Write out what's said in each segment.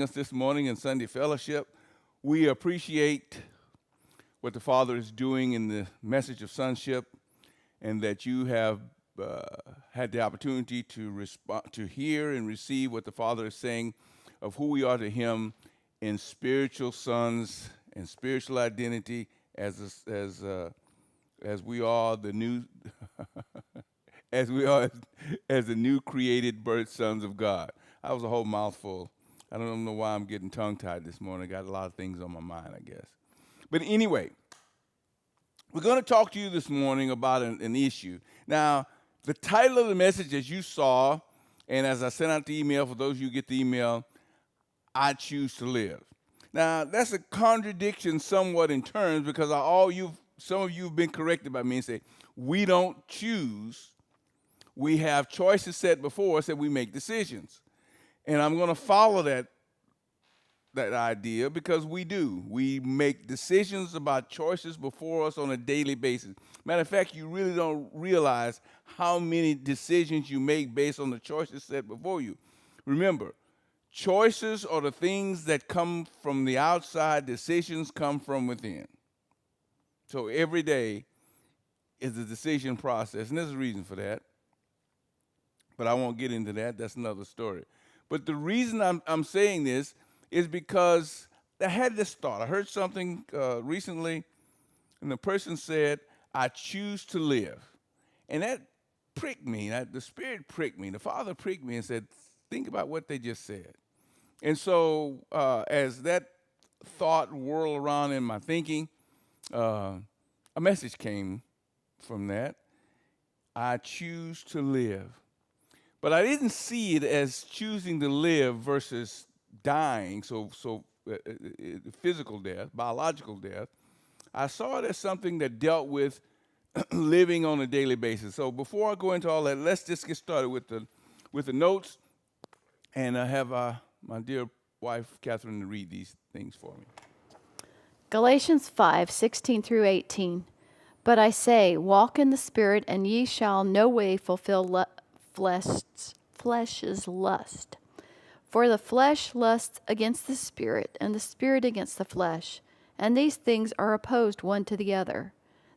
us this morning in Sunday fellowship. We appreciate what the Father is doing in the message of sonship, and that you have uh, had the opportunity to respond, to hear and receive what the Father is saying of who we are to Him in spiritual sons and spiritual identity as we are the new as we are as the new created birth sons of God. That was a whole mouthful. I don't know why I'm getting tongue tied this morning. I got a lot of things on my mind, I guess. But anyway, we're going to talk to you this morning about an issue. Now, the title of the message, as you saw, and as I sent out the email, for those of you who get the email, I choose to live. Now, that's a contradiction somewhat in terms because some of you have been corrected by me and say, we don't choose. We have choices set before us that we make decisions. And I'm going to follow that idea because we do. We make decisions about choices before us on a daily basis. Matter of fact, you really don't realize how many decisions you make based on the choices set before you. Remember, choices are the things that come from the outside, decisions come from within. So every day is a decision process, and there's a reason for that. But I won't get into that. That's another story. But the reason I'm saying this is because I had this thought. I heard something recently, and the person said, I choose to live. And that pricked me. The Spirit pricked me. The Father pricked me and said, think about what they just said. And so as that thought whirled around in my thinking, a message came from that. I choose to live. But I didn't see it as choosing to live versus dying, physical death, biological death. I saw it as something that dealt with living on a daily basis. So before I go into all that, let's just get started with the notes, and I have my dear wife, Catherine, to read these things for me. Galatians 5:16 through 18. But I say, walk in the Spirit, and ye shall no way fulfill flesh's lust. For the flesh lusts against the Spirit, and the Spirit against the flesh. And these things are opposed one to the other,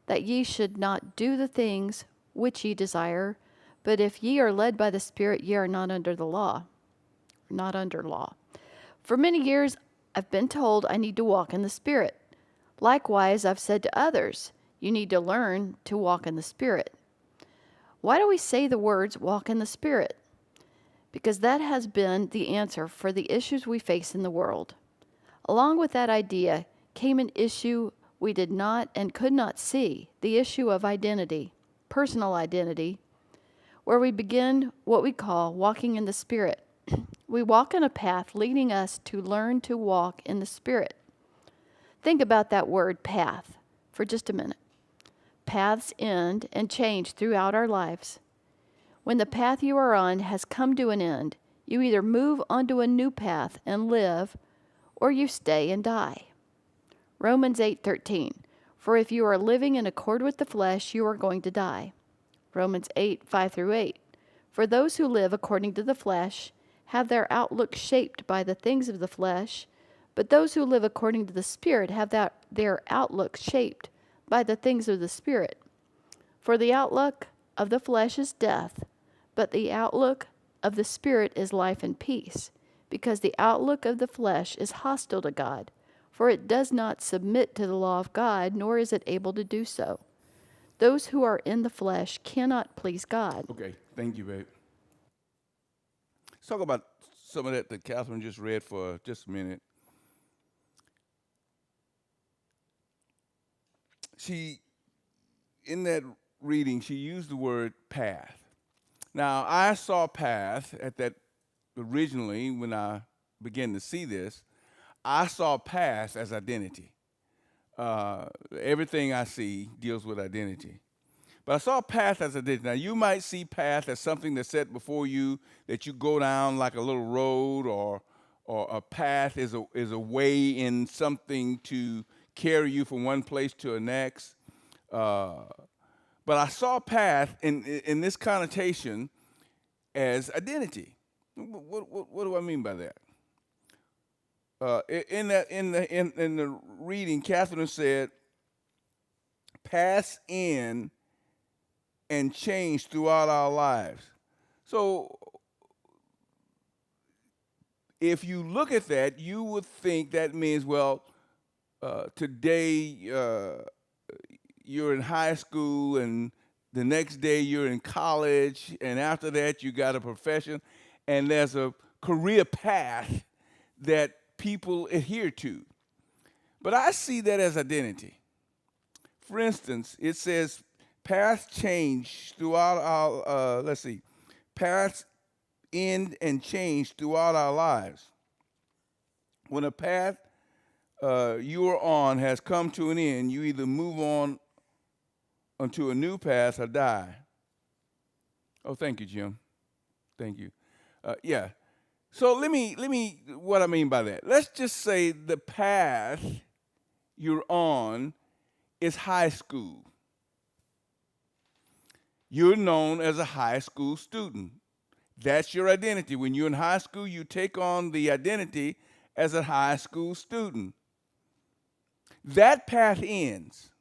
that ye should not do the things which ye desire. But if ye are led by the Spirit, ye are not under the law. Not under law. For many years I've been told I need to walk in the Spirit. Likewise, I've said to others, you need to learn to walk in the Spirit. Why do we say the words walk in the Spirit? Because that has been the answer for the issues we face in the world. Along with that idea came an issue we did not and could not see, the issue of identity, personal identity, where we begin what we call walking in the Spirit. We walk in a path leading us to learn to walk in the Spirit. Think about that word path for just a minute. Paths end and change throughout our lives. When the path you are on has come to an end, you either move onto a new path and live, or you stay and die. Romans 8:13. For if you are living in accord with the flesh, you are going to die. Romans 8:5 through 8. For those who live according to the flesh have their outlook shaped by the things of the flesh, but those who live according to the Spirit have their outlook shaped by the things of the Spirit. For the outlook of the flesh is death, but the outlook of the Spirit is life and peace, because the outlook of the flesh is hostile to God, for it does not submit to the law of God, nor is it able to do so. Those who are in the flesh cannot please God. Okay, thank you, babe. Let's talk about some of that Catherine just read for just a minute. In that reading, she used the word path. Now, I saw path at that originally when I began to see this. I saw path as identity. Everything I see deals with identity. But I saw path as identity. Now, you might see path as something that's set before you that you go down like a little road, or a path is a way in something to carry you from one place to the next. But I saw path in this connotation as identity. What do I mean by that? In the reading, Catherine said, "Pass in and change throughout our lives." So, if you look at that, you would think that means, well, today you're in high school, and the next day you're in college, and after that you got a profession, and there's a career path that people adhere to. But I see that as identity. For instance, it says paths change throughout our, paths end and change throughout our lives. When a path you are on has come to an end, you either move on onto a new path or die. Oh, thank you, Jim. Thank you. Yeah. So what I mean by that. Let's just say the path you're on is high school. You're known as a high school student. That's your identity. When you're in high school, you take on the identity as a high school student. That path ends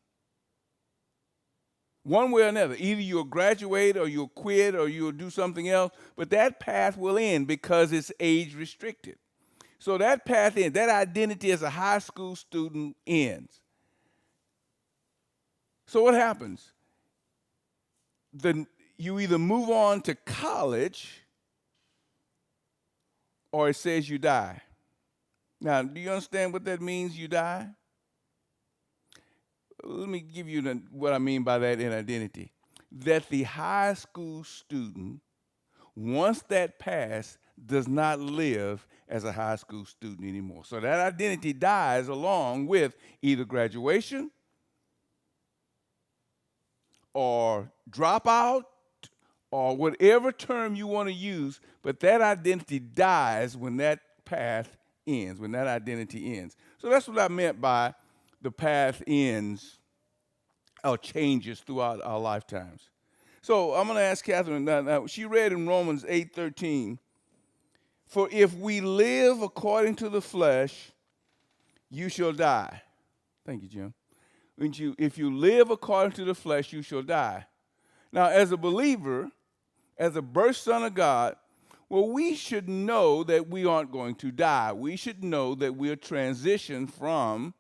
one way or another. Either you'll graduate or you'll quit or you'll do something else, but that path will end because it's age restricted. So that path ends. That identity as a high school student ends. So what happens? You either move on to college or it says you die. Now, do you understand what that means, you die? Let me give you what I mean by that in identity. That the high school student, once that passed, does not live as a high school student anymore. So that identity dies along with either graduation or dropout or whatever term you want to use, but that identity dies when that path ends, when that identity ends. So that's what I meant by the path ends or changes throughout our lifetimes. So I'm going to ask Catherine now. She read in Romans 8:13, "For if we live according to the flesh, you shall die." Thank you, Jim. If you live according to the flesh, you shall die. Now, as a believer, as a birth son of God, well, we should know that we aren't going to die. We should know that we're transitioned from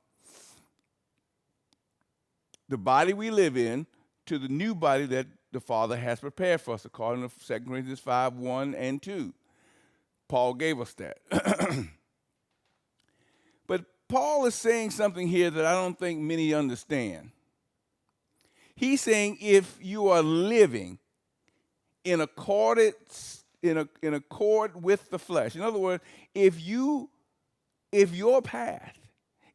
the body we live in to the new body that the Father has prepared for us, according to 2 Corinthians 5:1 and 2. Paul gave us that. But Paul is saying something here that I don't think many understand. He's saying if you are living in accord with the flesh. In other words, if your path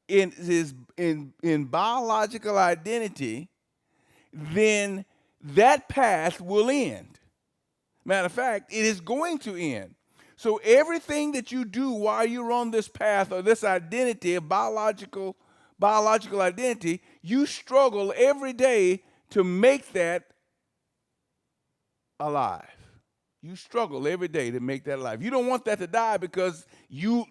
is in biological identity, then that path will end. Matter of fact, it is going to end. So everything that you do while you're on this path or this identity, a biological identity, you struggle every day to make that alive. You struggle every day to make that alive. You don't want that to die because you'll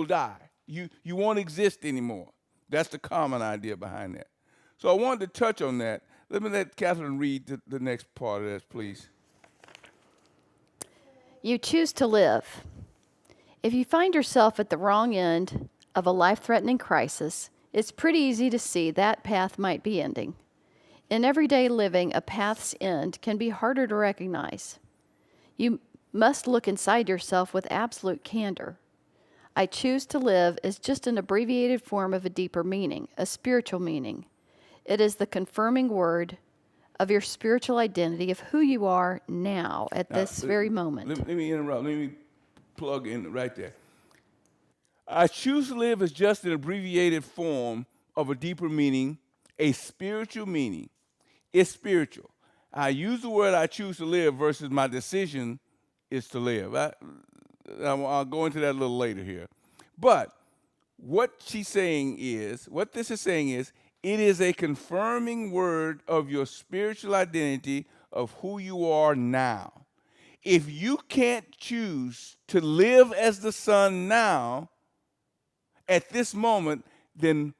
die. You won't exist anymore. That's the common idea behind that. So I wanted to touch on that. Let Catherine read the next part of this, please. You choose to live. If you find yourself at the wrong end of a life-threatening crisis, it's pretty easy to see that path might be ending. In everyday living, a path's end can be harder to recognize. You must look inside yourself with absolute candor. I choose to live is just an abbreviated form of a deeper meaning, a spiritual meaning. It is the confirming word of your spiritual identity of who you are now at this very moment. Let me interrupt. Let me plug in right there. I choose to live is just an abbreviated form of a deeper meaning, a spiritual meaning. It's spiritual. I use the word I choose to live versus my decision is to live. I'll go into that a little later here. But what this is saying is, it is a confirming word of your spiritual identity of who you are now. If you can't choose to live as the son now, at this moment, then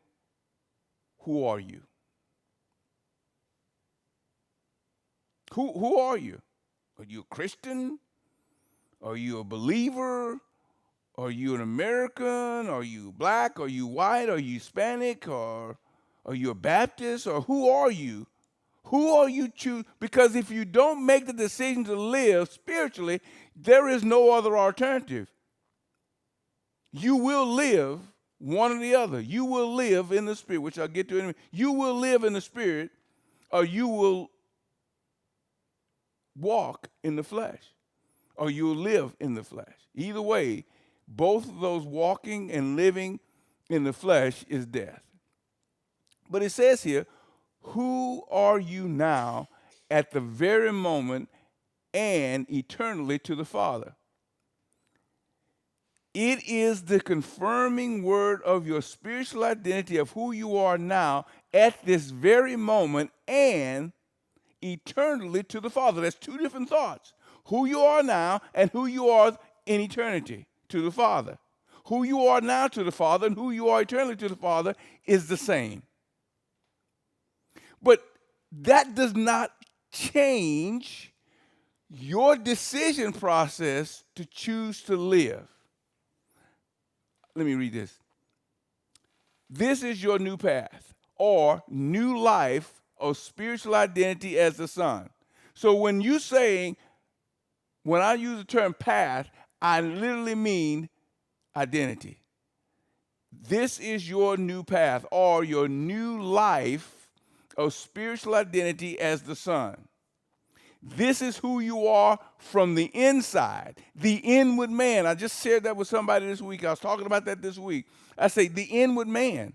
who are you? Who are you? Are you a Christian? Are you a believer? Are you an American? Are you black? Are you white? Are you Hispanic? Or are you a Baptist? Or who are you? Who are you choose? Because if you don't make the decision to live spiritually, there is no other alternative. You will live one or the other. You will live in the spirit, which I'll get to in a minute. You will live in the spirit, or you will walk in the flesh, or you'll live in the flesh. Either way, both of those, walking and living in the flesh, is death. But it says here, who are you now at the very moment and eternally to the Father? It is the confirming word of your spiritual identity of who you are now at this very moment and eternally to the Father. That's two different thoughts. Who you are now and who you are in eternity to the Father. Who you are now to the Father and who you are eternally to the Father is the same. But that does not change your decision process to choose to live. Let me read this. This is your new path or new life of spiritual identity as the Son. So when you saying, when I use the term path, I literally mean identity. This is your new path or your new life of spiritual identity as the Son. This is who you are from the inside, the inward man. I just shared that with somebody this week. I was talking about that this week. I say the inward man.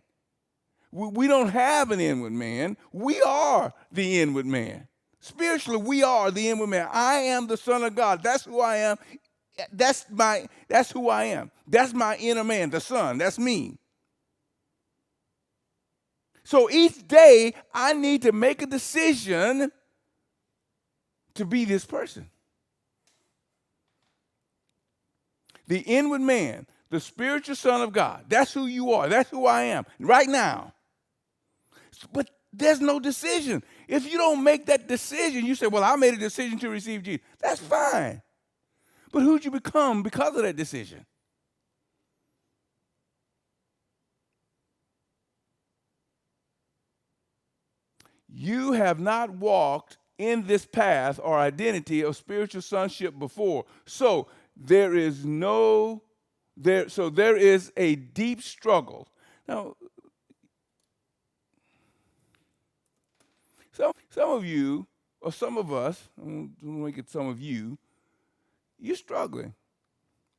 We don't have an inward man. We are the inward man. Spiritually, we are the inward man. I am the Son of God. That's who I am. That's who I am. That's my inner man, the Son. That's me. So each day, I need to make a decision to be this person. The inward man, the spiritual Son of God. That's who you are. That's who I am right now. But there's no decision. If you don't make that decision, you say, well, I made a decision to receive Jesus. That's fine. But who'd you become because of that decision? You have not walked in this path or identity of spiritual sonship before. So there is a deep struggle. Now, some of you, or some of us, I'm going to make it some of you, you're struggling.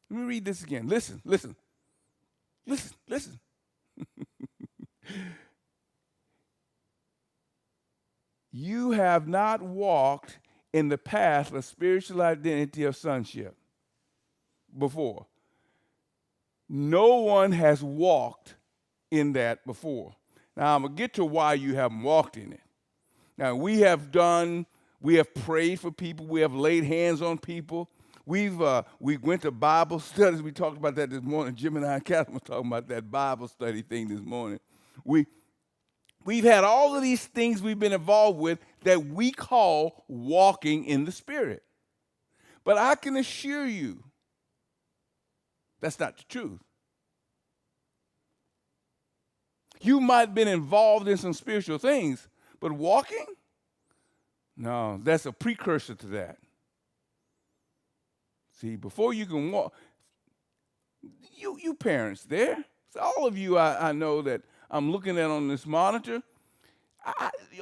Let me read this again. Listen. You have not walked in the path of spiritual identity of sonship before. No one has walked in that before. Now, I'm going to get to why you haven't walked in it. Now, we have prayed for people. We have laid hands on people. We went to Bible studies. We talked about that this morning. Jim and I and Catherine were talking about that Bible study thing this morning. We've had all of these things we've been involved with that we call walking in the Spirit. But I can assure you, that's not the truth. You might have been involved in some spiritual things, but walking? No, that's a precursor to that. See, before you can walk, you parents there, so all of you I know that I'm looking at on this monitor,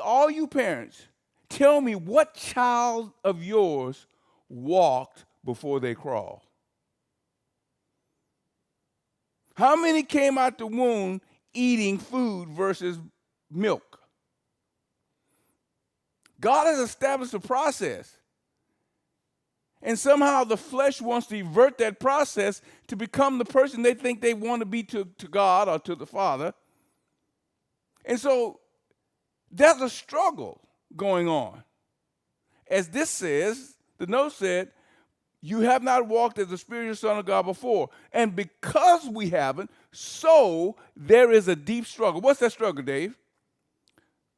all you parents, tell me what child of yours walked before they crawled? How many came out the womb eating food versus milk? God has established a process. And somehow the flesh wants to invert that process to become the person they think they want to be to God or to the Father. And so there's a struggle going on. As this says, the note said, You have not walked as the spiritual son of God before. And because we haven't, so there is a deep struggle. What's that struggle, Dave?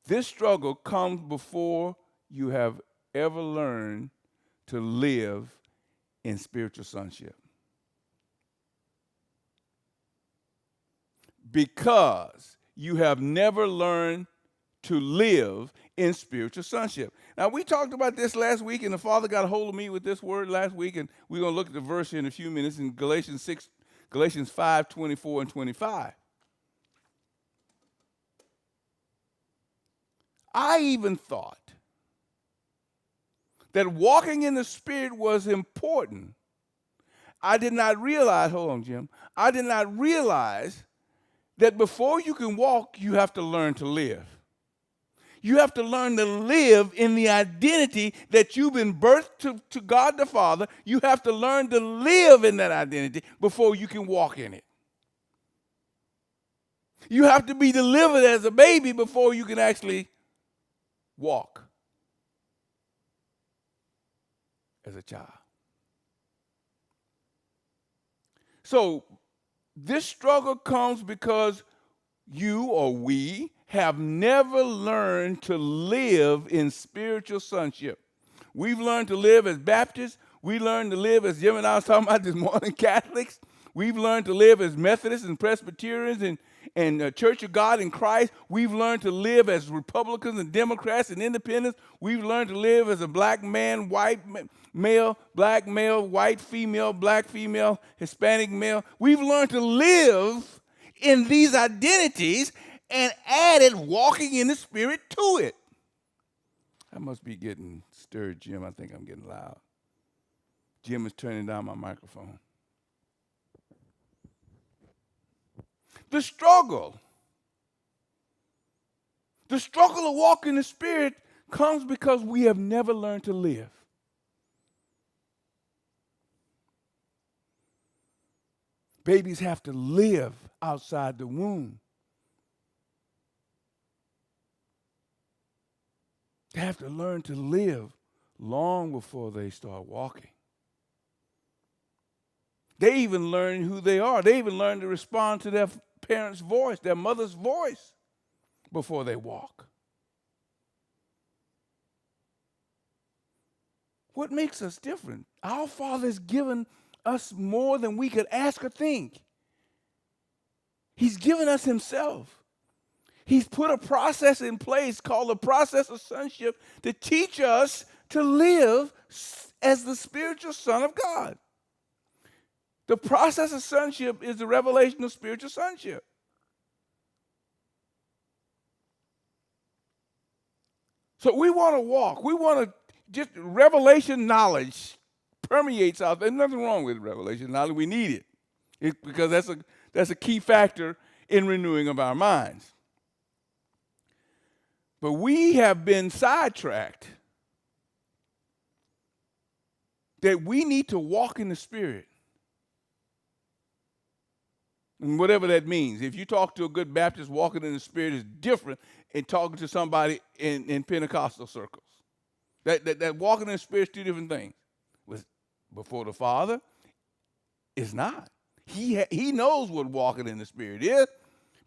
This struggle comes before you have ever learned to live in spiritual sonship. Because you have never learned to live in spiritual sonship. Now, we talked about this last week, and the Father got a hold of me with this word last week, and we're going to look at the verse here in a few minutes in Galatians 5, 24 and 25. I even thought that walking in the Spirit was important. I did not realize, hold on, Jim, I did not realize that before you can walk, you have to learn to live. You have to learn to live in the identity that you've been birthed to God the Father. You have to learn to live in that identity before you can walk in it. You have to be delivered as a baby before you can actually walk as a child. So this struggle comes because you or we have never learned to live in spiritual sonship. We've learned to live as Baptists. We learned to live as Jim and I was talking about this morning, Catholics. We've learned to live as Methodists and Presbyterians and Church of God in Christ. We've learned to live as Republicans and Democrats and Independents. We've learned to live as a black man, white male, black male, white female, black female, Hispanic male. We've learned to live in these identities and added walking in the Spirit to it. I must be getting stirred, Jim. I think I'm getting loud. Jim is turning down my microphone. The struggle to walk in the Spirit comes because we have never learned to live. Babies have to live outside the womb. They have to learn to live long before they start walking. They even learn who they are. They even learn to respond to their parents' voice, their mother's voice, before they walk. What makes us different? Our Father has given us more than we could ask or think. He's given us himself. He's put a process in place called the process of sonship to teach us to live as the spiritual son of God. The process of sonship is the revelation of spiritual sonship. So we want to walk. We want to just revelation knowledge permeates out. There's nothing wrong with revelation knowledge. We need it because that's a key factor in renewing of our minds. But we have been sidetracked that we need to walk in the Spirit. And whatever that means. If you talk to a good Baptist, walking in the Spirit is different than talking to somebody in Pentecostal circles. That walking in the Spirit is two different things. Before the Father, it's not. He knows what walking in the Spirit is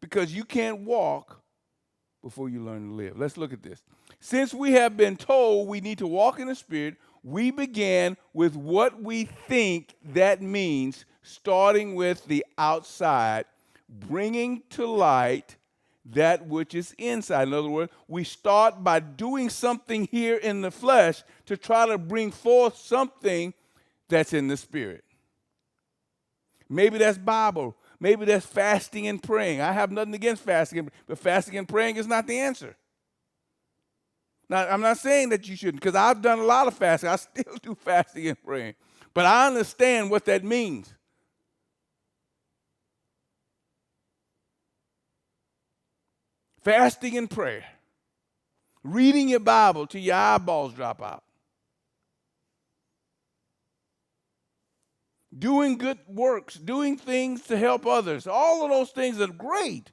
because you can't walk before you learn to live. Let's look at this. Since we have been told we need to walk in the Spirit, we began with what we think that means, starting with the outside, bringing to light that which is inside. In other words, we start by doing something here in the flesh to try to bring forth something that's in the Spirit. Maybe that's Bible. Maybe that's fasting and praying. I have nothing against fasting, but fasting and praying is not the answer. Now, I'm not saying that you shouldn't, because I've done a lot of fasting. I still do fasting and praying. But I understand what that means. Fasting and prayer. Reading your Bible till your eyeballs drop out. Doing good works, doing things to help others. All of those things are great,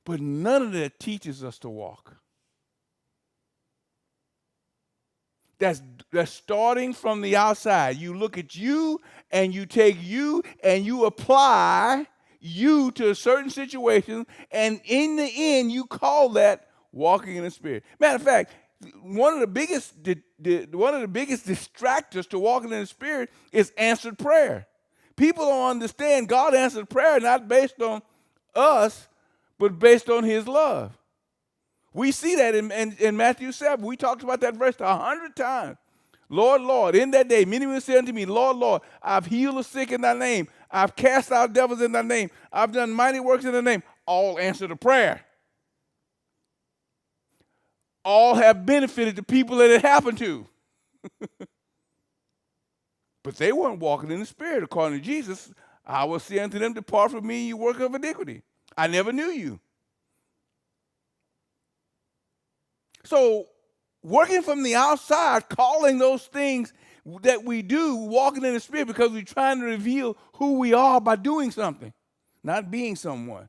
but none of that teaches us to walk. That's starting from the outside. You look at you and you take you and you apply you to a certain situation, and in the end, you call that walking in the Spirit. Matter of fact, one of the biggest distractors to walking in the Spirit is answered prayer. People don't understand God answered prayer not based on us, but based on His love. We see that in Matthew 7. We talked about that verse 100 times. Lord, Lord, in that day, many will say unto me, Lord, Lord, I've healed the sick in thy name. I've cast out devils in thy name. I've done mighty works in thy name. All answer to prayer. All have benefited the people that it happened to. But they weren't walking in the Spirit. According to Jesus, I will say unto them, depart from me, you worker of iniquity. I never knew you. So, working from the outside, calling those things that we do, walking in the Spirit, because we're trying to reveal who we are by doing something, not being someone.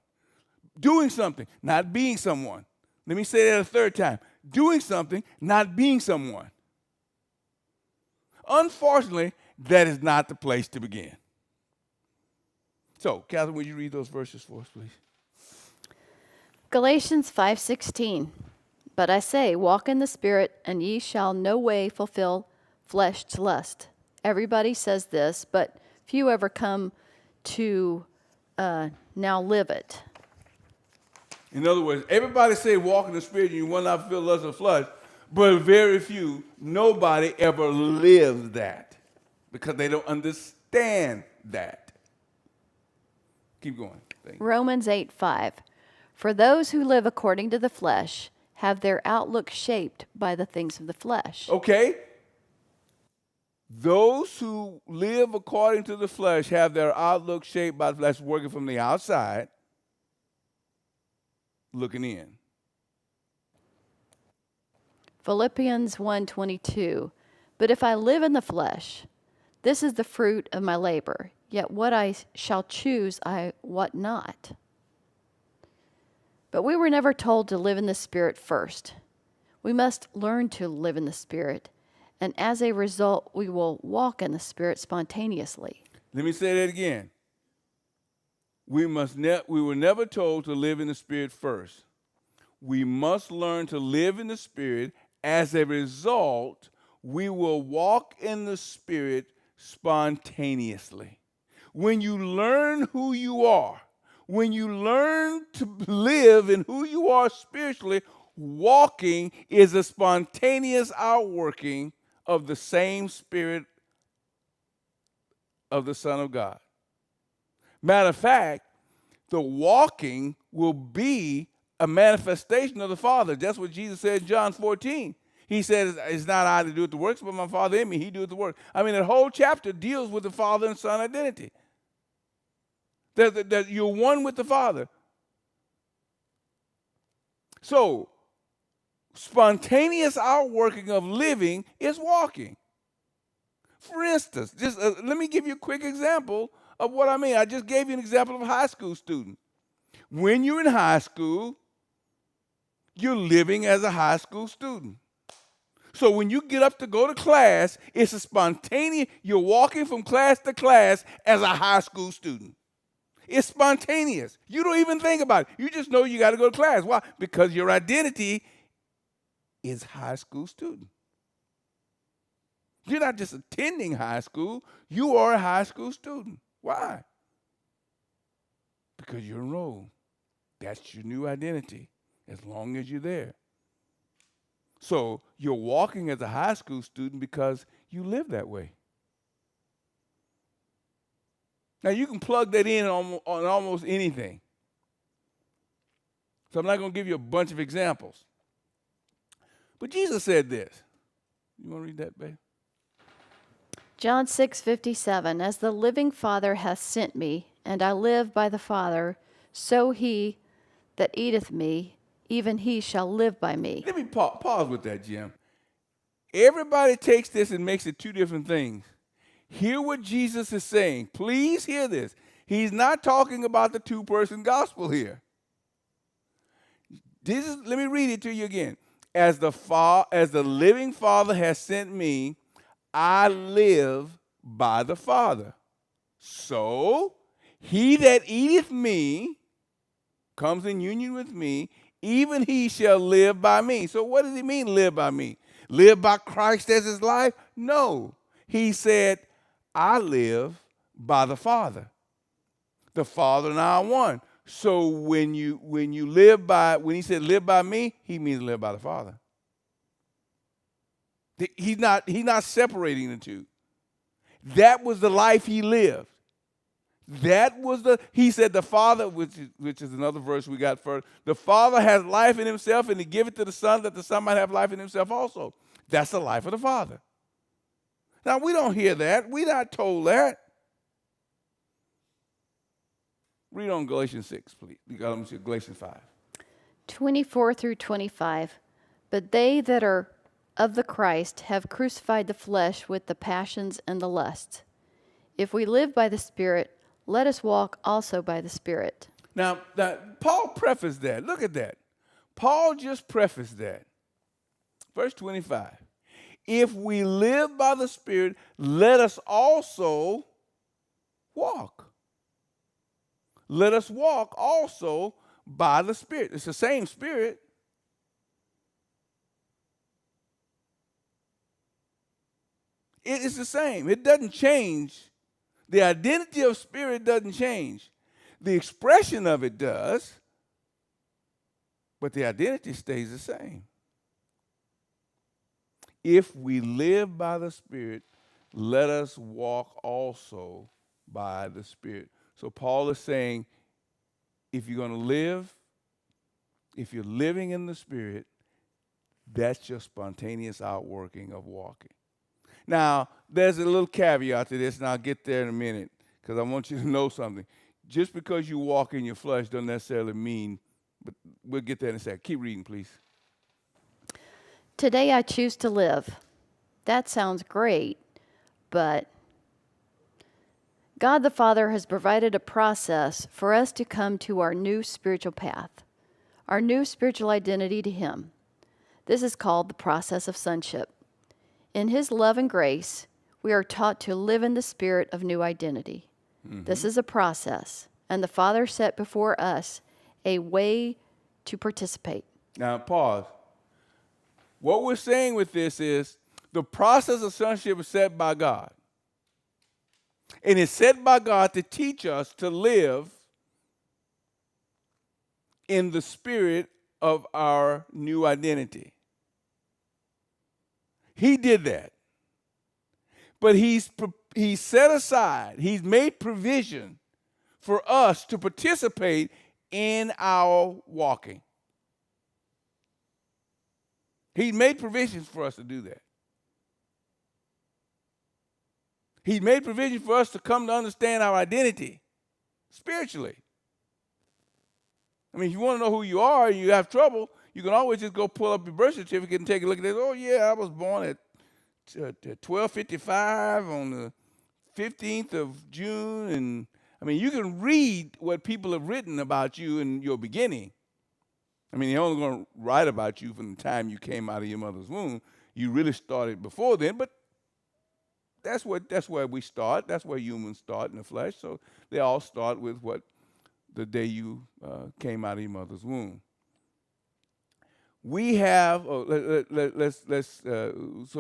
Doing something, not being someone. Let me say that a third time. Doing something, not being someone. Unfortunately, that is not the place to begin. So, Catherine, would you read those verses for us, please? Galatians 5:16. But I say, walk in the Spirit, and ye shall no way fulfill flesh's lust. Everybody says this, but few ever come to now live it. In other words, everybody say walk in the Spirit and you will not fulfill lust of the flesh, but very few, nobody ever lives that because they don't understand that. Keep going. Romans 8:5. For those who live according to the flesh have their outlook shaped by the things of the flesh. Okay. Those who live according to the flesh have their outlook shaped by the flesh, working from the outside, looking in. Philippians 1:22. But if I live in the flesh, this is the fruit of my labor, yet what I shall choose I wot not. But we were never told to live in the Spirit first. We must learn to live in the Spirit, and as a result, we will walk in the Spirit spontaneously. Let me say that again. We were never told to live in the Spirit first. We must learn to live in the Spirit. As a result, we will walk in the Spirit spontaneously. When you learn who you are, when you learn to live in who you are spiritually, walking is a spontaneous outworking of the same Spirit of the Son of God. Matter of fact, the walking will be a manifestation of the Father. That's what Jesus said in John 14. He said, it's not I that do the works, but my Father in me. He doeth the work. I mean, that whole chapter deals with the Father and Son identity. That you're one with the Father. So, spontaneous outworking of living is walking. For instance, just let me give you a quick example of what I mean. I just gave you an example of a high school student. When you're in high school, you're living as a high school student. So when you get up to go to class, it's a spontaneous, you're walking from class to class as a high school student. It's spontaneous. You don't even think about it. You just know you got to go to class. Why? Because your identity is high school student. You're not just attending high school. You are a high school student. Why? Because you're enrolled. That's your new identity as long as you're there. So you're walking as a high school student because you live that way. Now, you can plug that in on almost anything. So I'm not going to give you a bunch of examples. But Jesus said this. You want to read that, babe? John 6:57. As the living Father hath sent me, and I live by the Father, so he that eateth me, even he shall live by me. Let me pause with that, Jim. Everybody takes this and makes it two different things. Hear what Jesus is saying. Please hear this. He's not talking about the two-person gospel here. Let me read it to you again. as the living Father has sent me, I live by the Father. So he that eateth me, comes in union with me, even he shall live by me. So what does he mean, live by me? Live by Christ as his life? No. He said, I live by the Father. The Father and I are one. So when he said live by me, he means live by the Father. He's not separating the two. That was the life he lived. He said the Father, which is another verse we got first, the Father has life in himself and he give it to the Son that the Son might have life in himself also. That's the life of the Father. Now, we don't hear that. We're not told that. Read on Galatians 6, please. Galatians 5. 24 through 25. But they that are of the Christ have crucified the flesh with the passions and the lusts. If we live by the Spirit, let us walk also by the Spirit. Now Paul prefaced that. Look at that. Paul just prefaced that. Verse 25. If we live by the Spirit, let us also walk. Let us walk also by the Spirit. It's the same Spirit. It is the same. It doesn't change. The identity of Spirit doesn't change. The expression of it does, but the identity stays the same. If we live by the Spirit, let us walk also by the Spirit. So Paul is saying, if you're going to live, if you're living in the Spirit, that's your spontaneous outworking of walking. Now, there's a little caveat to this, and I'll get there in a minute, because I want you to know something. Just because you walk in your flesh doesn't necessarily mean, but we'll get there in a second. Keep reading, please. Today I choose to live. That sounds great, but God the Father has provided a process for us to come to our new spiritual path, our new spiritual identity to Him. This is called the process of sonship. In His love and grace, we are taught to live in the spirit of new identity. Mm-hmm. This is a process, and the Father set before us a way to participate. Now, pause. What we're saying with this is the process of sonship is set by God. And it's set by God to teach us to live in the spirit of our new identity. He did that. But he's set aside, he's made provision for us to participate in our walking. He made provisions for us to do that. He made provision for us to come to understand our identity spiritually. I mean, if you want to know who you are and you have trouble, you can always just go pull up your birth certificate and take a look at it. Oh, yeah, I was born at 12:55 on the 15th of June. And, I mean, you can read what people have written about you in your beginning. I mean, they're only going to write about you from the time you came out of your mother's womb. You really started before then, but that's where we start. That's where humans start in the flesh. So they all start with what the day you came out of your mother's womb. We have so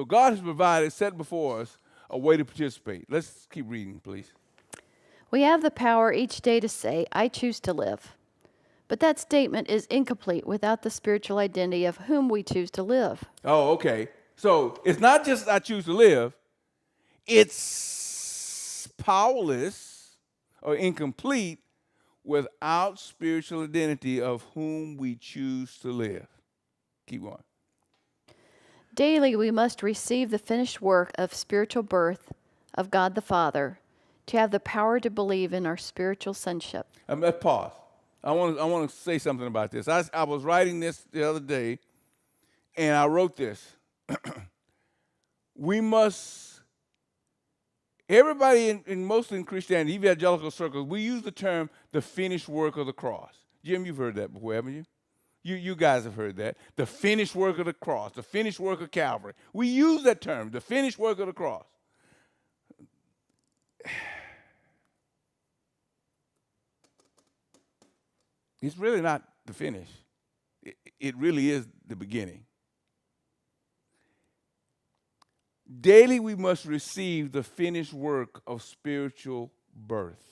God has provided, set before us a way to participate. Let's keep reading, please. We have the power each day to say, I choose to live. But that statement is incomplete without the spiritual identity of whom we choose to live. Oh, okay. So it's not just I choose to live. It's powerless or incomplete without spiritual identity of whom we choose to live. Keep going. Daily we must receive the finished work of spiritual birth of God the Father to have the power to believe in our spiritual sonship. Let's pause. I want to say something about this. I was writing this the other day, and I wrote this. We must, everybody mostly in Christianity, evangelical circles, we use the term the finished work of the cross. Jim, you've heard that before, haven't you? You guys have heard that. The finished work of the cross, the finished work of Calvary. We use that term, the finished work of the cross. It's really not the finish. It really is the beginning. Daily we must receive the finished work of spiritual birth.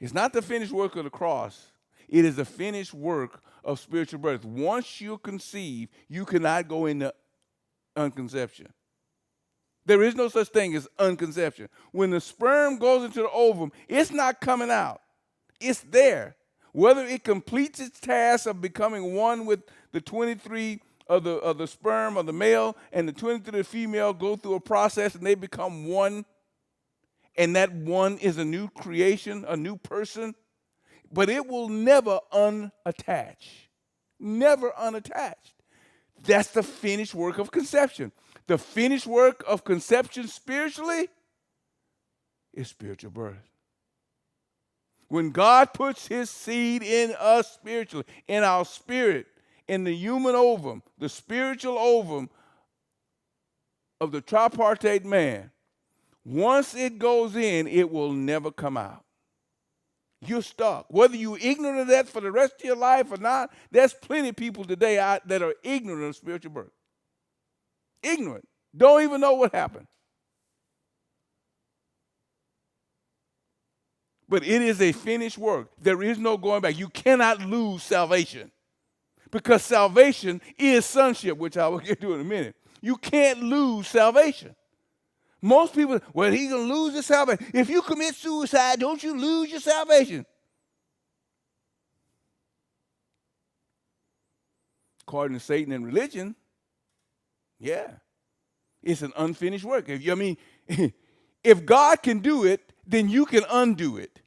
It's not the finished work of the cross. It is the finished work of spiritual birth. Once you conceive, you cannot go into unconception. There is no such thing as unconception. When the sperm goes into the ovum, it's not coming out. It's there. Whether it completes its task of becoming one with the 23 of the sperm of the male and the 23 of the female go through a process and they become one, and that one is a new creation, a new person, but it will never unattach. Never unattached. That's the finished work of conception. The finished work of conception spiritually is spiritual birth. When God puts his seed in us spiritually, in our spirit, in the human ovum, the spiritual ovum of the tripartite man, once it goes in, it will never come out. You're stuck. Whether you're ignorant of that for the rest of your life or not, there's plenty of people today that are ignorant of spiritual birth. Ignorant. Don't even know what happened. But it is a finished work. There is no going back. You cannot lose salvation because salvation is sonship, which I will get to in a minute. You can't lose salvation. Most people, well, he's going to lose his salvation. If you commit suicide, don't you lose your salvation? According to Satan and religion, yeah. It's an unfinished work. If God can do it, then you can undo it.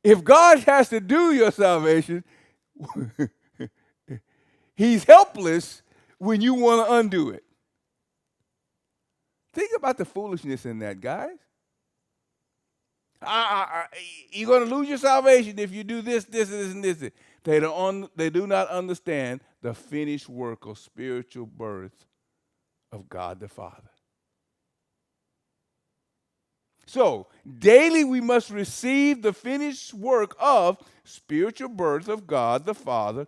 If God has to do your salvation, he's helpless when you want to undo it. Think about the foolishness in that, guys. You're going to lose your salvation if you do this, and this. They do not understand the finished work of spiritual birth of God the Father. So, daily we must receive the finished work of spiritual birth of God the Father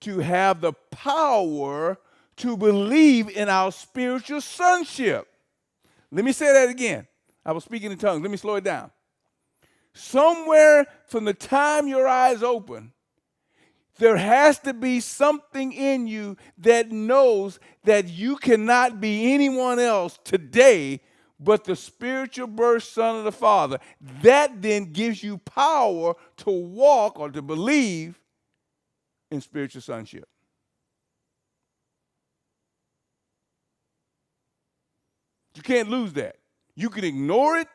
to have the power to believe in our spiritual sonship. Let me say that again. I was speaking in tongues. Let me slow it down. Somewhere from the time your eyes open, there has to be something in you that knows that you cannot be anyone else today but the spiritual birth Son of the Father. That then gives you power to walk or to believe in spiritual sonship. You can't lose that. You can ignore it,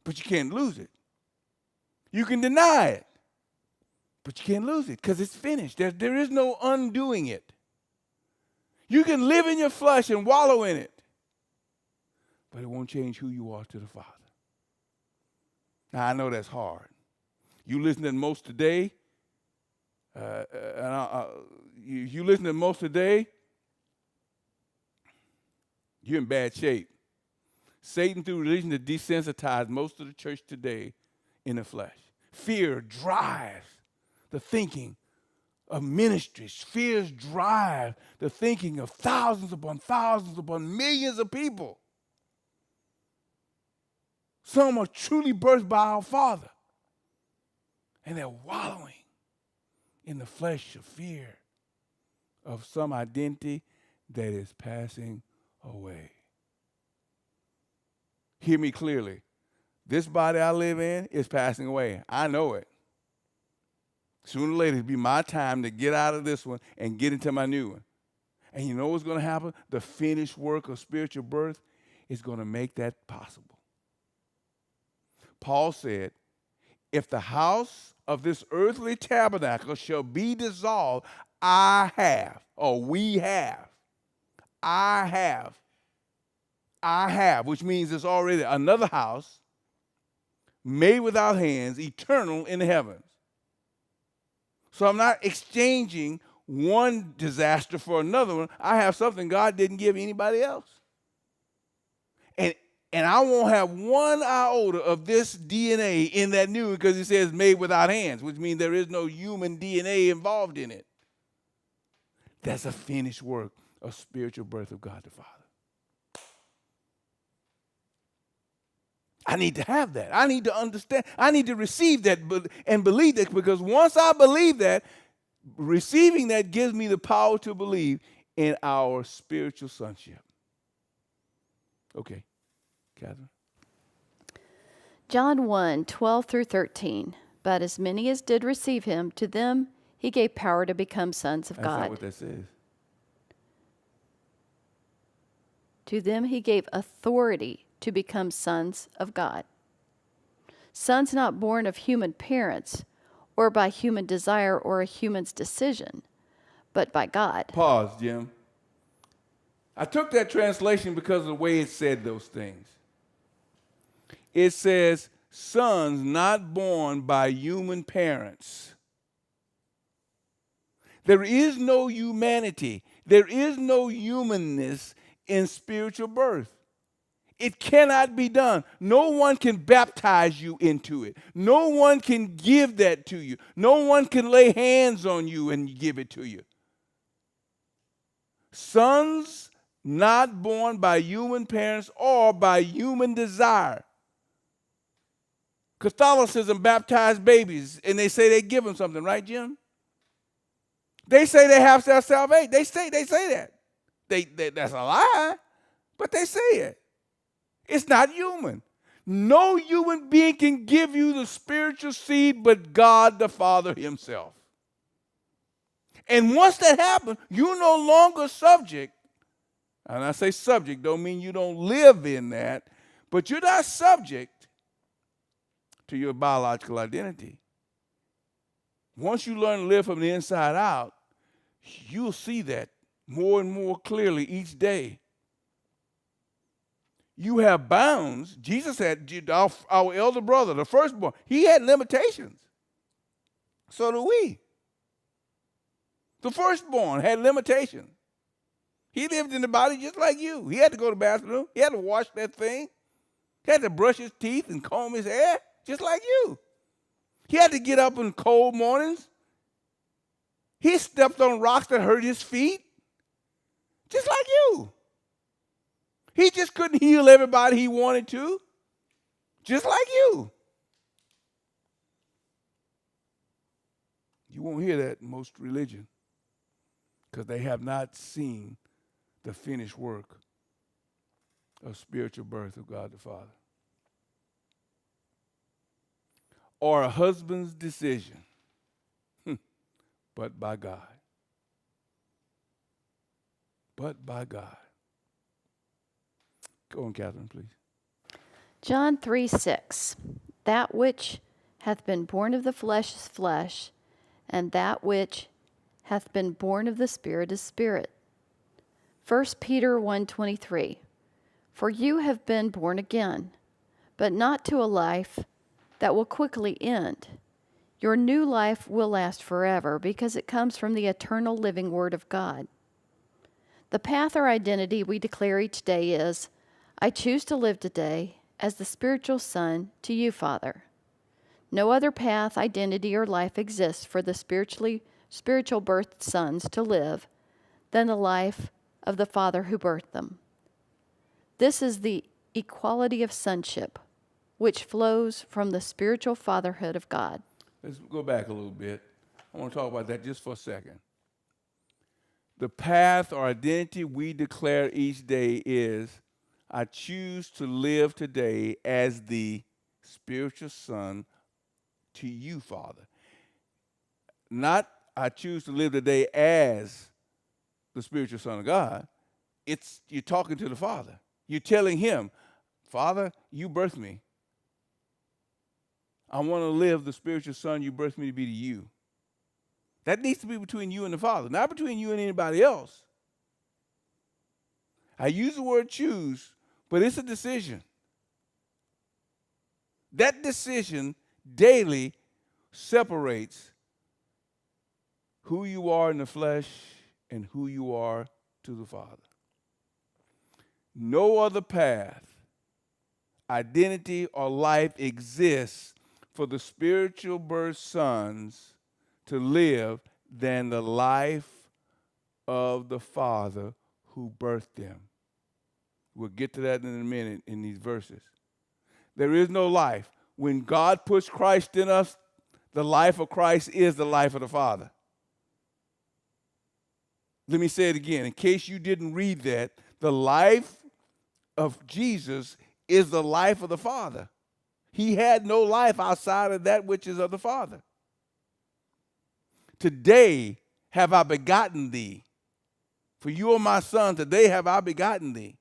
but you can't lose it. You can deny it, but you can't lose it because it's finished. There is no undoing it. You can live in your flesh and wallow in it, but it won't change who you are to the Father. Now, I know that's hard. You listen to most today, you listen to most today, you're in bad shape. Satan, through religion, has desensitized most of the church today in the flesh. Fear drives the thinking of ministries. Fear drives the thinking of thousands upon millions of people. Some are truly birthed by our Father, and they're wallowing in the flesh of fear of some identity that is passing away. Hear me clearly. This body I live in is passing away. I know it. Sooner or later, it'll be my time to get out of this one and get into my new one. And you know what's going to happen? The finished work of spiritual birth is going to make that possible. Paul said, if the house of this earthly tabernacle shall be dissolved, I have, or we have, I have, which means it's already another house made without hands, eternal in the heavens. So I'm not exchanging one disaster for another one. I have something God didn't give anybody else. And I won't have one iota of this DNA in that new, because it says made without hands, which means there is no human DNA involved in it. That's a finished work of spiritual birth of God the Father. I need to have that. I need to understand. I need to receive that and believe that, because once I believe that, receiving that gives me the power to believe in our spiritual sonship. Okay, Catherine. John 1:12 through 13. But as many as did receive him, to them he gave power to become sons of That's God. not what that says. To them he gave authority to become sons of God. Sons not born of human parents or by human desire or a human's decision, but by God. Pause, Jim. I took that translation because of the way it said those things. It says, sons not born by human parents. There is no humanity. There is no humanness in spiritual birth. It cannot be done. No one can baptize you into it. No one can give that to you. No one can lay hands on you and give it to you. Sons not born by human parents or by human desire. Catholicism baptized babies, and they say they give them something, right, Jim? They say they have salvation. They say that. That's a lie, but they say it. It's not human. No human being can give you the spiritual seed but God the Father himself. And once that happens, you're no longer subject. And I say subject, don't mean you don't live in that, but you're not subject to your biological identity. Once you learn to live from the inside out, you'll see that more and more clearly each day. You have bounds. Jesus had, our elder brother, the firstborn, he had limitations. So do we. The firstborn had limitations. He lived in the body just like you. He had to go to the bathroom. He had to wash that thing. He had to brush his teeth and comb his hair just like you. He had to get up in cold mornings. He stepped on rocks that hurt his feet just like you. He just couldn't heal everybody he wanted to, just like you. You won't hear that in most religion because they have not seen the finished work of spiritual birth of God the Father. Or a husband's decision, but by God. But by God. Go on, Catherine, please. John 3:6. That which hath been born of the flesh is flesh, and that which hath been born of the Spirit is spirit. 1 Peter 1:23. For you have been born again, but not to a life that will quickly end. Your new life will last forever because it comes from the eternal living Word of God. The path or identity we declare each day is, I choose to live today as the spiritual son to you, Father. No other path, identity, or life exists for the spiritual birthed sons to live than the life of the Father who birthed them. This is the equality of sonship, which flows from the spiritual fatherhood of God. Let's go back a little bit. I want to talk about that just for a second. The path or identity we declare each day is, I choose to live today as the spiritual son to you, Father. Not I choose to live today as the spiritual son of God. It's you're talking to the Father. You're telling him, Father, you birthed me. I want to live the spiritual son you birthed me to be to you. That needs to be between you and the Father, not between you and anybody else. I use the word choose, but it's a decision. That decision daily separates who you are in the flesh and who you are to the Father. No other path, identity, or life exists for the spiritual birth sons to live than the life of the Father who birthed them. We'll get to that in a minute in these verses. There is no life. When God puts Christ in us, the life of Christ is the life of the Father. Let me say it again, in case you didn't read that. The life of Jesus is the life of the Father. He had no life outside of that which is of the Father. Today have I begotten thee. For you are my son, today have I begotten thee.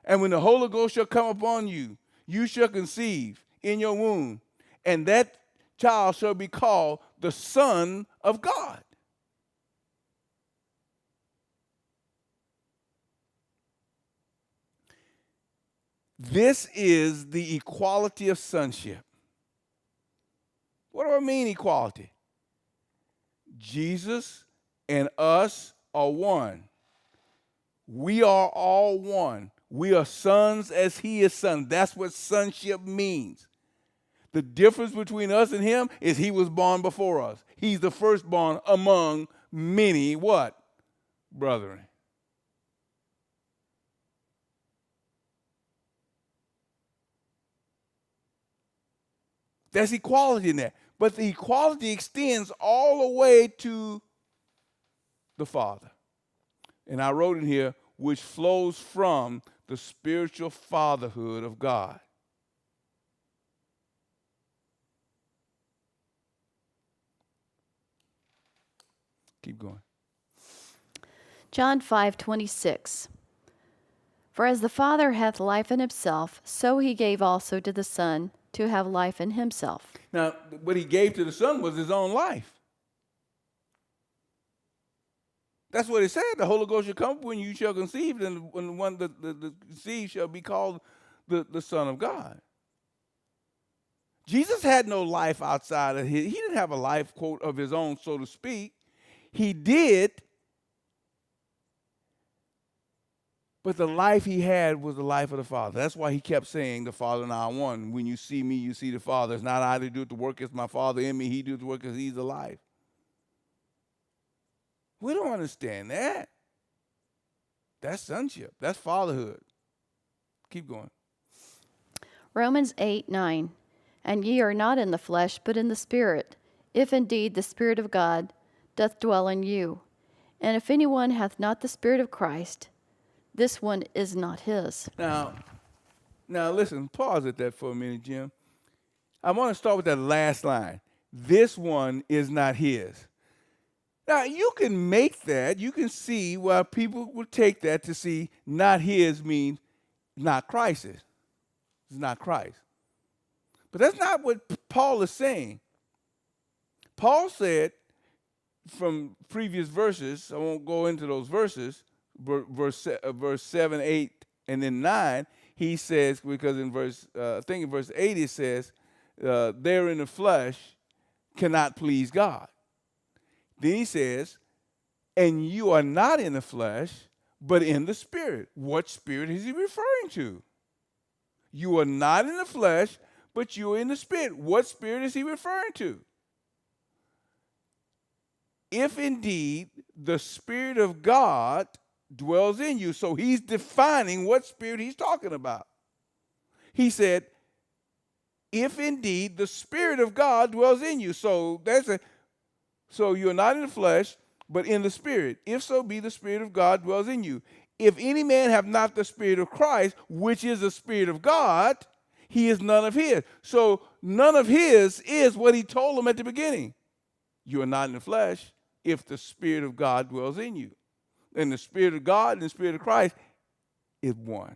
And when the Holy Ghost shall come upon you, you shall conceive in your womb, and that child shall be called the Son of God. This is the equality of sonship. What do I mean, equality? Jesus and us are one. We are all one. We are sons as he is son. That's what sonship means. The difference between us and him is he was born before us. He's the firstborn among many what? Brethren. There's equality in that. But the equality extends all the way to the Father. And I wrote in here, which flows from the spiritual fatherhood of God. Keep going. John 5:26. For as the Father hath life in himself, so he gave also to the Son to have life in himself. Now, what he gave to the Son was his own life. That's what it said. The Holy Ghost shall come when you shall conceive, and when one the seed shall be called the Son of God. Jesus had no life outside of his. He didn't have a life, quote, of his own, so to speak. He did, but the life he had was the life of the Father. That's why he kept saying, the Father and I are one. When you see me, you see the Father. It's not I that do the work, it's my Father in me. He does the work because he's alive. We don't understand that. That's sonship. That's fatherhood. Keep going. Romans 8:9. And ye are not in the flesh, but in the Spirit, if indeed the Spirit of God doth dwell in you. And if anyone hath not the Spirit of Christ, this one is not his. Now listen, pause at that for a minute, Jim. I want to start with that last line. This one is not his. Now, you can make that. You can see why people would take that to see not his means not Christ's. It's not Christ. But that's not what Paul is saying. Paul said from previous verses, I won't go into those verses, verse 7, 8, and then 9, he says, because in verse 8 it says, they're in the flesh cannot please God. Then he says, and you are not in the flesh, but in the Spirit. What Spirit is he referring to? You are not in the flesh, but you are in the Spirit. What Spirit is he referring to? If indeed the Spirit of God dwells in you. So he's defining what Spirit he's talking about. He said, if indeed the Spirit of God dwells in you. So you're not in the flesh, but in the Spirit. If so be the Spirit of God dwells in you. If any man have not the Spirit of Christ, which is the Spirit of God, he is none of his. So none of his is what he told them at the beginning. You are not in the flesh if the Spirit of God dwells in you. And the Spirit of God and the Spirit of Christ is one.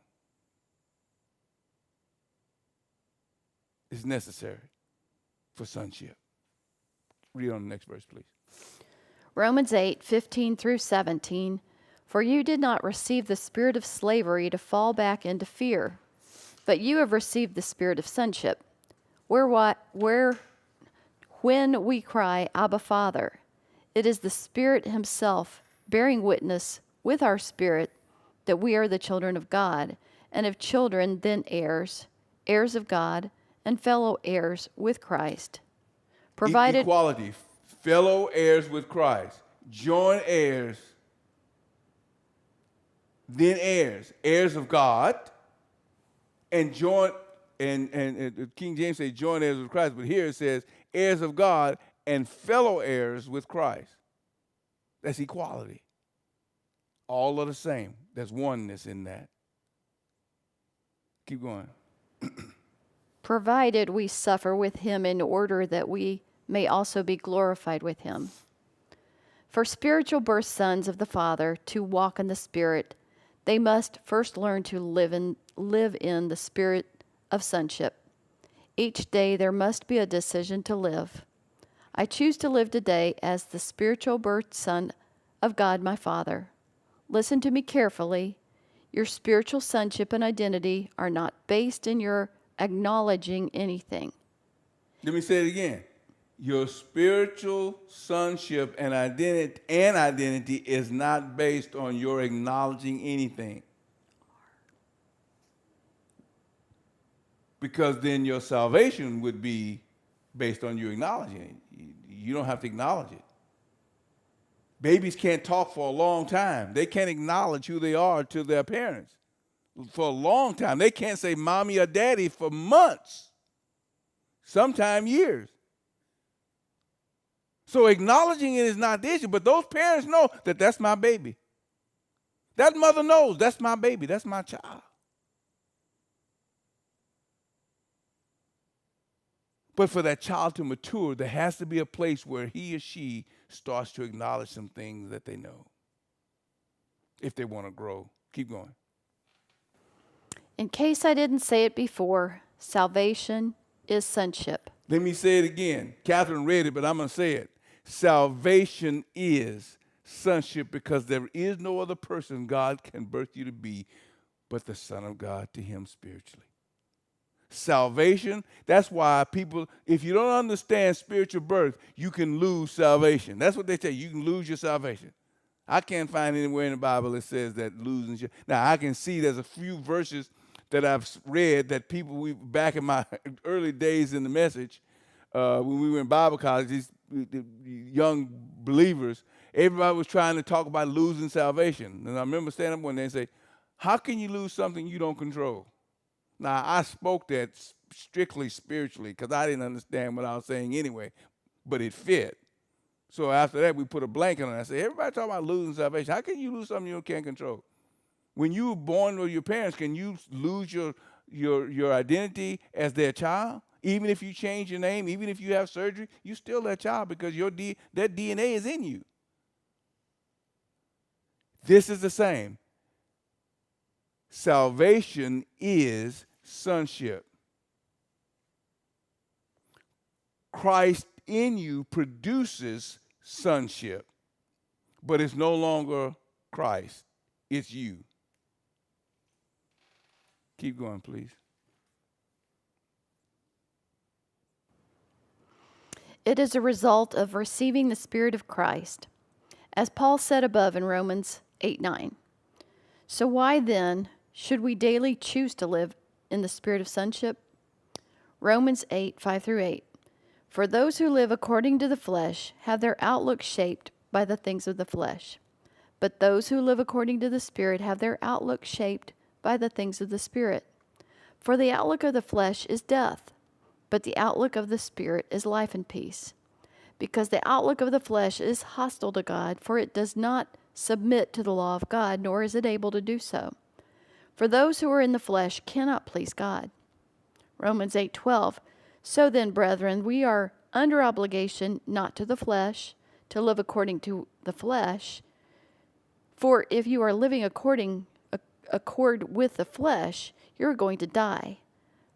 is necessary for sonship. Read on the next verse, please. Romans 8:15 through 17. For you did not receive the spirit of slavery to fall back into fear, but you have received the spirit of sonship, when we cry, Abba, Father. It is the Spirit himself bearing witness with our spirit that we are the children of God, and if children, then heirs, heirs of God, and fellow heirs with Christ. Provided Equality, fellow heirs with Christ, joint heirs, then heirs, heirs of God, and joint, and King James says joint heirs with Christ, but here it says heirs of God and fellow heirs with Christ. That's equality. All are the same. There's oneness in that. Keep going. provided we suffer with him in order that we may also be glorified with him. For spiritual birth sons of the Father to walk in the Spirit, they must first learn to live in the spirit of sonship. Each day there must be a decision to live. I choose to live today as the spiritual birth son of God my Father. Listen to me carefully. Your spiritual sonship and identity are not based in your acknowledging anything. Let me say it again. Your spiritual sonship and identity is not based on your acknowledging anything. Because then your salvation would be based on you acknowledging it. You don't have to acknowledge it. Babies can't talk for a long time. They can't acknowledge who they are to their parents for a long time. They can't say mommy or daddy for months, sometimes years. So acknowledging it is not the issue, but those parents know that that's my baby. That mother knows that's my baby, that's my child. But for that child to mature, there has to be a place where he or she starts to acknowledge some things that they know if they want to grow. Keep going. In case I didn't say it before, salvation is sonship. Let me say it again. Catherine read it, but I'm going to say it. Salvation is sonship because there is no other person God can birth you to be but the Son of God to him spiritually. Salvation, that's why people, if you don't understand spiritual birth, you can lose salvation. That's what they say. You can lose your salvation. I can't find anywhere in the Bible that says that losing your. Now, I can see there's a few verses that I've read that people, back in my early days in the message, when we were in Bible college, these young believers, everybody was trying to talk about losing salvation. And I remember standing up one day and say, how can you lose something you don't control? Now, I spoke that strictly spiritually because I didn't understand what I was saying anyway, but it fit. So after that, we put a blanket on it. I said, everybody talking about losing salvation. How can you lose something you can't control? When you were born with your parents, can you lose your identity as their child? Even if you change your name, even if you have surgery, you're still that child because that DNA is in you. This is the same. Salvation is sonship. Christ in you produces sonship, but it's no longer Christ, it's you. Keep going, please. It is a result of receiving the Spirit of Christ, as Paul said above in Romans 8:9. So why then should we daily choose to live in the spirit of sonship? Romans 8:5-8. For those who live according to the flesh have their outlook shaped by the things of the flesh. But those who live according to the Spirit have their outlook shaped by the things of the Spirit. For the outlook of the flesh is death, but the outlook of the Spirit is life and peace. Because the outlook of the flesh is hostile to God, for it does not submit to the law of God, nor is it able to do so. For those who are in the flesh cannot please God. Romans 8:12. So then, brethren, we are under obligation not to the flesh, to live according to the flesh. For if you are living accord with the flesh, you're going to die.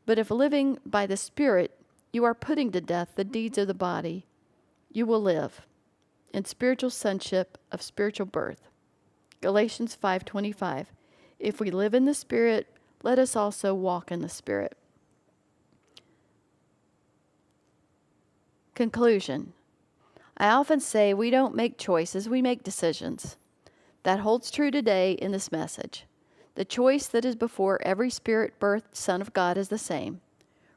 But if living by the Spirit, you are putting to death the deeds of the body, you will live in spiritual sonship of spiritual birth. Galatians 5:25. If we live in the Spirit, let us also walk in the Spirit. Conclusion. I often say we don't make choices, we make decisions. That holds true today in this message. The choice that is before every Spirit-birthed Son of God is the same.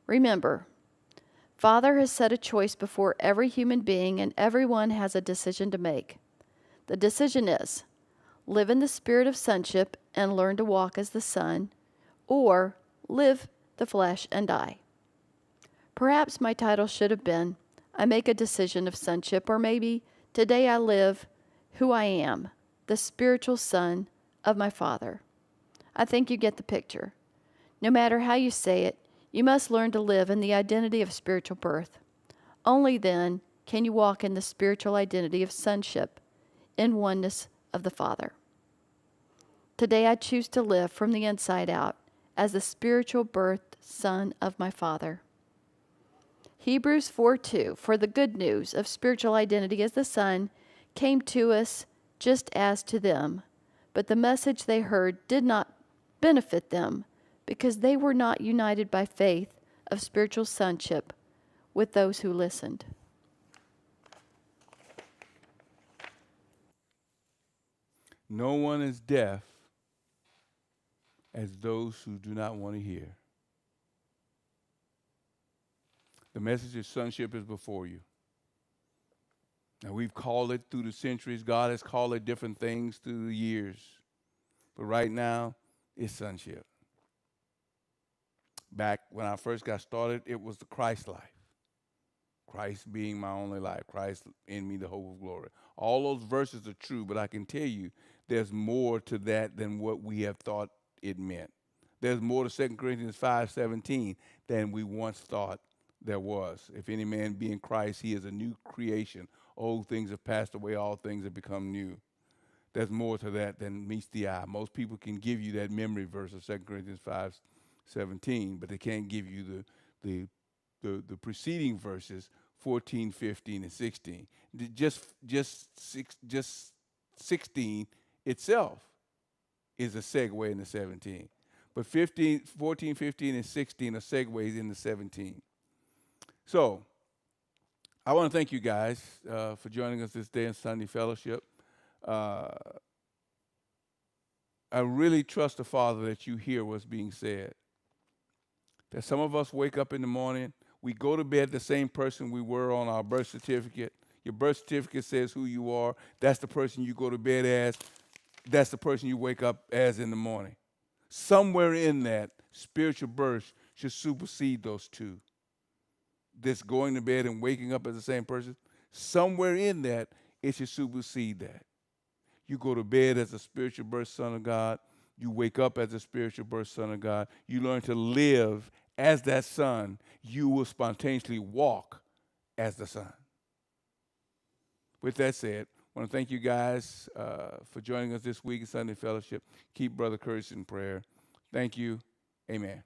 Remember, Father has set a choice before every human being, and everyone has a decision to make. The decision is, live in the spirit of sonship and learn to walk as the Son, or live the flesh and die. Perhaps my title should have been, I make a decision of sonship, or maybe, today I live who I am, the spiritual son of my Father. I think you get the picture. No matter how you say it, you must learn to live in the identity of spiritual birth. Only then can you walk in the spiritual identity of sonship, in oneness of the Father. Today I choose to live from the inside out as the spiritual birthed Son of my Father. Hebrews 4:2, for the good news of spiritual identity as the Son came to us just as to them, but the message they heard did not benefit them because they were not united by faith of spiritual sonship with those who listened. No one is deaf as those who do not want to hear. The message of sonship is before you. Now, we've called it through the centuries. God has called it different things through the years. But right now, it's sonship. Back when I first got started, it was the Christ life. Christ being my only life. Christ in me, the hope of glory. All those verses are true, but I can tell you there's more to that than what we have thought it meant. There's more to 2 Corinthians 5:17 than we once thought there was. If any man be in Christ, he is a new creation. Old things have passed away, all things have become new. There's more to that than meets the eye. Most people can give you that memory verse of 2 Corinthians 5:17, but they can't give you the preceding verses 14, 15, and 16. Just 16 itself is a segue into 17. But 14, 15, and 16 are segues into 17. So I want to thank you guys for joining us this day in Sunday Fellowship. I really trust the Father that you hear what's being said. That some of us wake up in the morning, we go to bed the same person we were on our birth certificate. Your birth certificate says who you are. That's the person you go to bed as. That's the person you wake up as in the morning. Somewhere in that, spiritual birth should supersede those two. This going to bed and waking up as the same person, somewhere in that, it should supersede that. You go to bed as a spiritual birth son of God. You wake up as a spiritual birth son of God. You learn to live as that son. You will spontaneously walk as the son. With that said, I want to thank you guys for joining us this week in Sunday Fellowship. Keep Brother Curtis in prayer. Thank you. Amen.